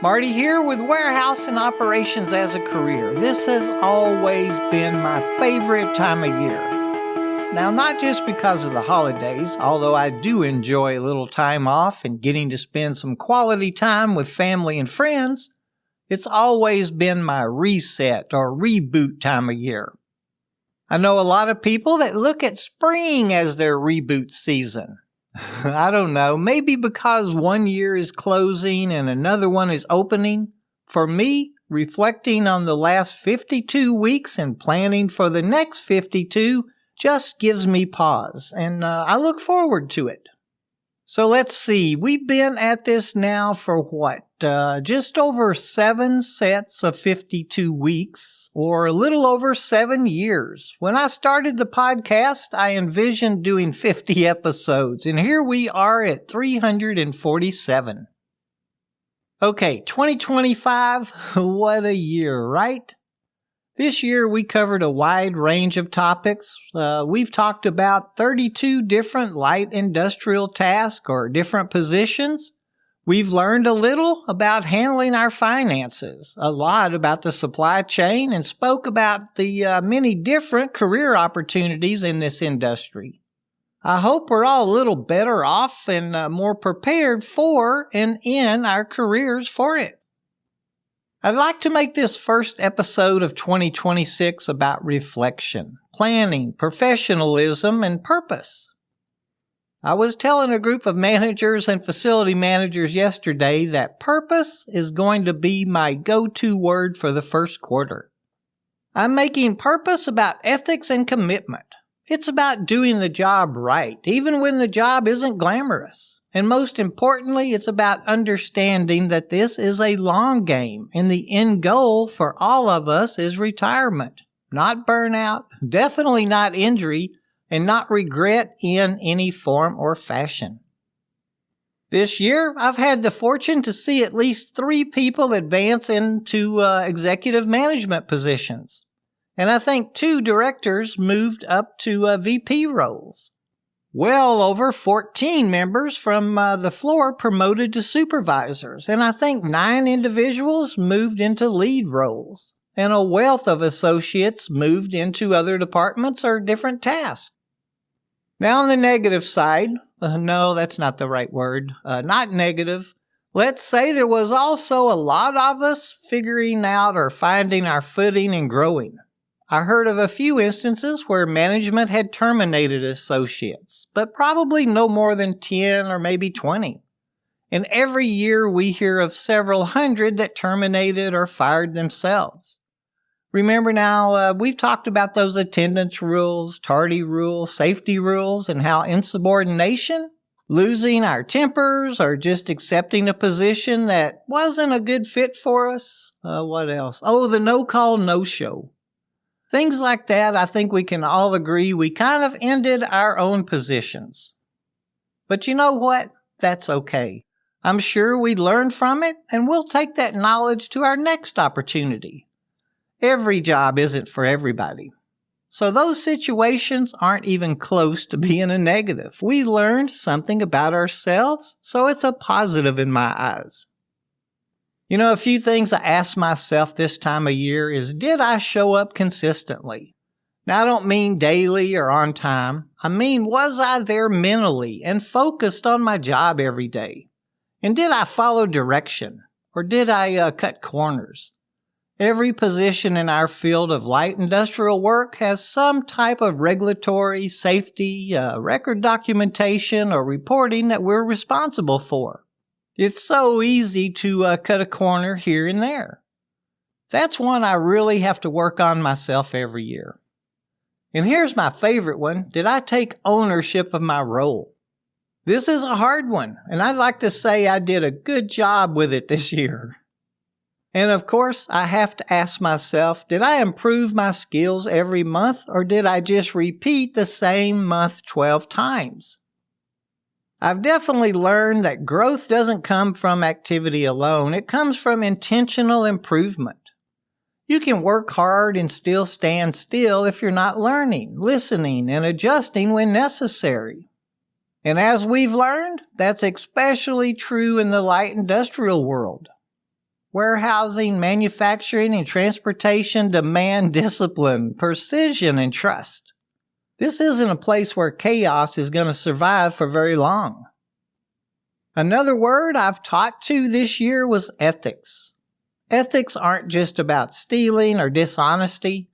Marty here with warehouse and operations as a career. This has always been my favorite time of year. Now, not just because of the holidays, although I do enjoy a little time off and getting to spend some quality time with family and friends, it's always been my reset or reboot time of year. I know a lot of people that look at spring as their reboot season. I don't know, maybe because one year is closing and another one is opening. For me, reflecting on the last 52 weeks and planning for the next 52 just gives me pause, and I look forward to it. So let's see, we've been at this now for just over 7 sets of 52 weeks, or a little over 7 years. When I started the podcast, I envisioned doing 50 episodes, and here we are at 347. Okay, 2025, what a year, right? This year we covered a wide range of topics. We've talked about 32 different light industrial tasks or different positions. We've learned a little about handling our finances, a lot about the supply chain, and spoke about the many different career opportunities in this industry. I hope we're all a little better off and more prepared for and in our careers for it. I'd like to make this first episode of 2026 about reflection, planning, professionalism, and purpose. I was telling a group of managers and facility managers yesterday that purpose is going to be my go-to word for the first quarter. I'm making purpose about ethics and commitment. It's about doing the job right, even when the job isn't glamorous. And most importantly, it's about understanding that this is a long game, and the end goal for all of us is retirement, not burnout, definitely not injury, and not regret in any form or fashion. This year, I've had the fortune to see at least 3 people advance into executive management positions, and I think 2 directors moved up to VP roles. Well over 14 members from the floor promoted to supervisors, and I think 9 individuals moved into lead roles, and a wealth of associates moved into other departments or different tasks. Now on the negative side, no, that's not the right word, not negative. Let's say there was also a lot of us figuring out or finding our footing and growing. I heard of a few instances where management had terminated associates, but probably no more than 10 or maybe 20. And every year we hear of several hundred that terminated or fired themselves. Remember now, we've talked about those attendance rules, tardy rules, safety rules, and how insubordination, losing our tempers, or just accepting a position that wasn't a good fit for us. What else? Oh, the no-call, no-show. Things like that, I think we can all agree we kind of ended our own positions. But you know what? That's okay. I'm sure we learned from it, and we'll take that knowledge to our next opportunity. Every job isn't for everybody. So those situations aren't even close to being a negative. We learned something about ourselves, so it's a positive in my eyes. You know, a few things I ask myself this time of year is, did I show up consistently? Now, I don't mean daily or on time. I mean, was I there mentally and focused on my job every day? And did I follow direction? Or did I cut corners? Every position in our field of light industrial work has some type of regulatory, safety, record documentation, or reporting that we're responsible for. It's so easy to cut a corner here and there. That's one I really have to work on myself every year. And here's my favorite one. Did I take ownership of my role? This is a hard one, and I'd like to say I did a good job with it this year. And of course, I have to ask myself, did I improve my skills every month, or did I just repeat the same month 12 times? I've definitely learned that growth doesn't come from activity alone. It comes from intentional improvement. You can work hard and still stand still if you're not learning, listening, and adjusting when necessary. And as we've learned, that's especially true in the light industrial world. Warehousing, manufacturing, and transportation demand discipline, precision, and trust. This isn't a place where chaos is going to survive for very long. Another word I've taught to this year was ethics. Ethics aren't just about stealing or dishonesty.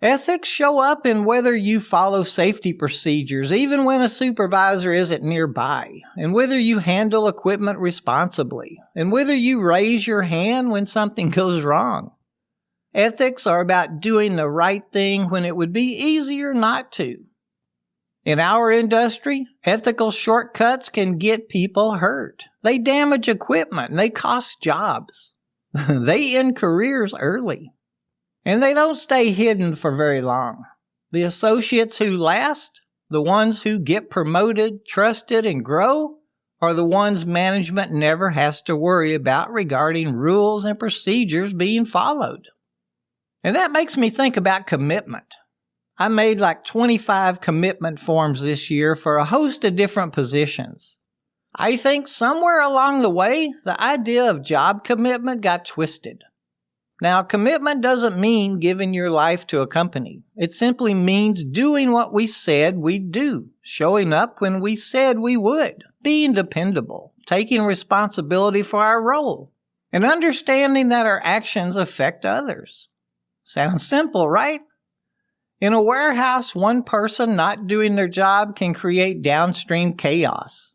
Ethics show up in whether you follow safety procedures, even when a supervisor isn't nearby, and whether you handle equipment responsibly, and whether you raise your hand when something goes wrong. Ethics are about doing the right thing when it would be easier not to. In our industry, ethical shortcuts can get people hurt. They damage equipment and they cost jobs. They end careers early. And they don't stay hidden for very long. The associates who last, the ones who get promoted, trusted, and grow, are the ones management never has to worry about regarding rules and procedures being followed. And that makes me think about commitment. I made like 25 commitment forms this year for a host of different positions. I think somewhere along the way, the idea of job commitment got twisted. Now, commitment doesn't mean giving your life to a company. It simply means doing what we said we'd do, showing up when we said we would, being dependable, taking responsibility for our role, and understanding that our actions affect others. Sounds simple, right? In a warehouse, one person not doing their job can create downstream chaos.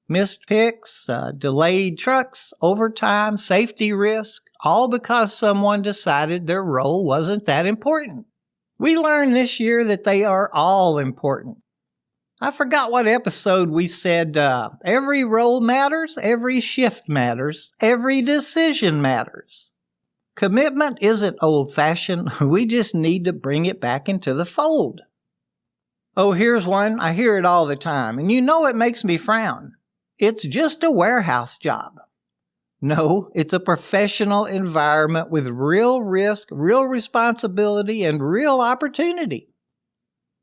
Missed picks, delayed trucks, overtime, safety risk, all because someone decided their role wasn't that important. We learned this year that they are all important. I forgot what episode we said, every role matters, every shift matters, every decision matters. Commitment isn't old-fashioned. We just need to bring it back into the fold. Oh, here's one. I hear it all the time, and you know it makes me frown. It's just a warehouse job. No, it's a professional environment with real risk, real responsibility, and real opportunity.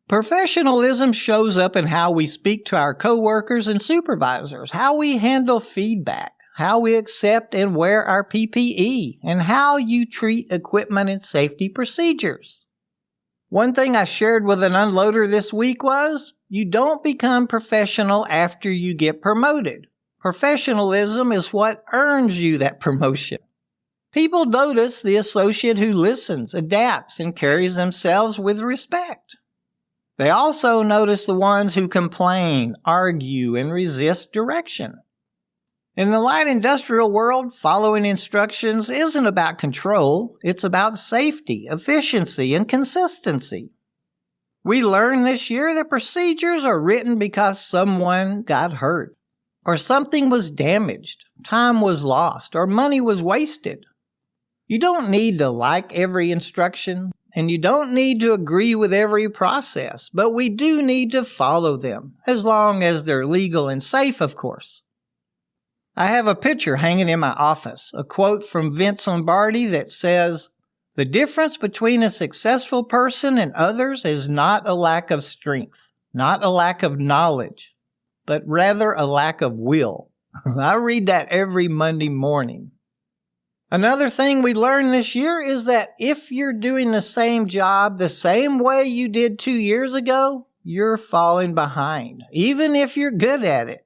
Professionalism shows up in how we speak to our coworkers and supervisors, how we handle feedback, how we accept and wear our PPE, and how you treat equipment and safety procedures. One thing I shared with an unloader this week was, you don't become professional after you get promoted. Professionalism is what earns you that promotion. People notice the associate who listens, adapts, and carries themselves with respect. They also notice the ones who complain, argue, and resist direction. In the light industrial world, following instructions isn't about control. It's about safety, efficiency, and consistency. We learned this year that procedures are written because someone got hurt, or something was damaged, time was lost, or money was wasted. You don't need to like every instruction, and you don't need to agree with every process, but we do need to follow them, as long as they're legal and safe, of course. I have a picture hanging in my office, a quote from Vince Lombardi that says, "The difference between a successful person and others is not a lack of strength, not a lack of knowledge, but rather a lack of will." I read that every Monday morning. Another thing we learned this year is that if you're doing the same job the same way you did 2 years ago, you're falling behind, even if you're good at it.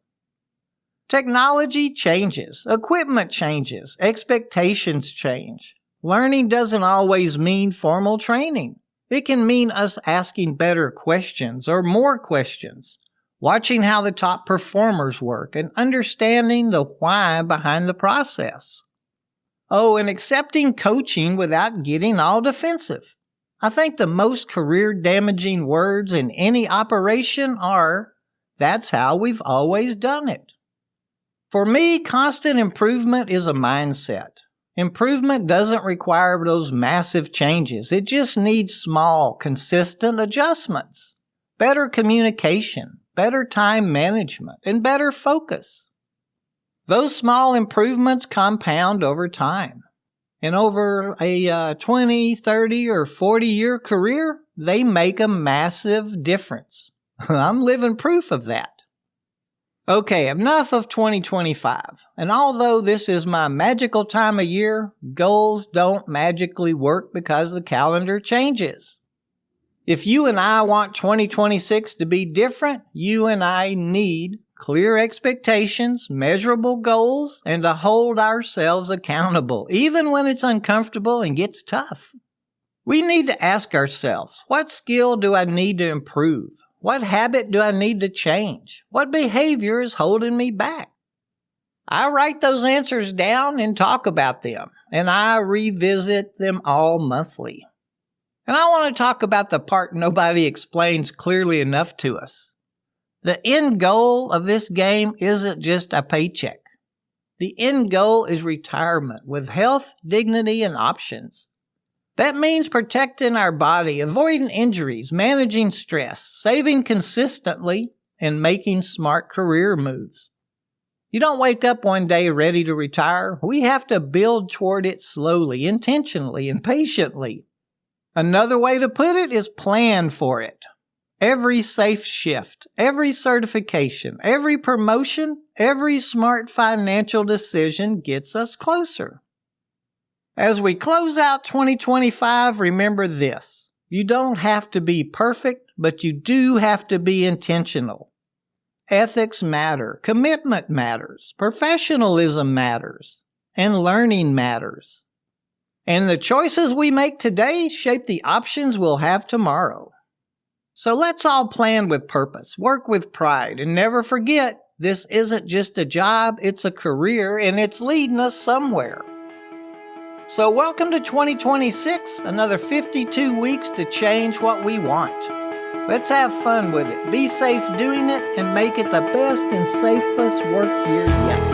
Technology changes, equipment changes, expectations change. Learning doesn't always mean formal training. It can mean us asking better questions or more questions, watching how the top performers work, and understanding the why behind the process. Oh, and accepting coaching without getting all defensive. I think the most career-damaging words in any operation are, "That's how we've always done it." For me, constant improvement is a mindset. Improvement doesn't require those massive changes. It just needs small, consistent adjustments, better communication, better time management, and better focus. Those small improvements compound over time. And over a 20, 30, or 40-year career, they make a massive difference. I'm living proof of that. Okay, enough of 2025. And although this is my magical time of year, goals don't magically work because the calendar changes. If you and I want 2026 to be different, you and I need clear expectations, measurable goals, and to hold ourselves accountable, even when it's uncomfortable and gets tough. We need to ask ourselves, what skill do I need to improve? What habit do I need to change? What behavior is holding me back? I write those answers down and talk about them, and I revisit them all monthly. And I want to talk about the part nobody explains clearly enough to us. The end goal of this game isn't just a paycheck. The end goal is retirement with health, dignity, and options. That means protecting our body, avoiding injuries, managing stress, saving consistently, and making smart career moves. You don't wake up one day ready to retire. We have to build toward it slowly, intentionally, and patiently. Another way to put it is plan for it. Every safe shift, every certification, every promotion, every smart financial decision gets us closer. As we close out 2025, remember this. You don't have to be perfect, but you do have to be intentional. Ethics matter, commitment matters, professionalism matters, and learning matters. And the choices we make today shape the options we'll have tomorrow. So let's all plan with purpose, work with pride, and never forget, this isn't just a job, it's a career, and it's leading us somewhere. So welcome to 2026, another 52 weeks to change what we want. Let's have fun with it, be safe doing it, and make it the best and safest work year yet.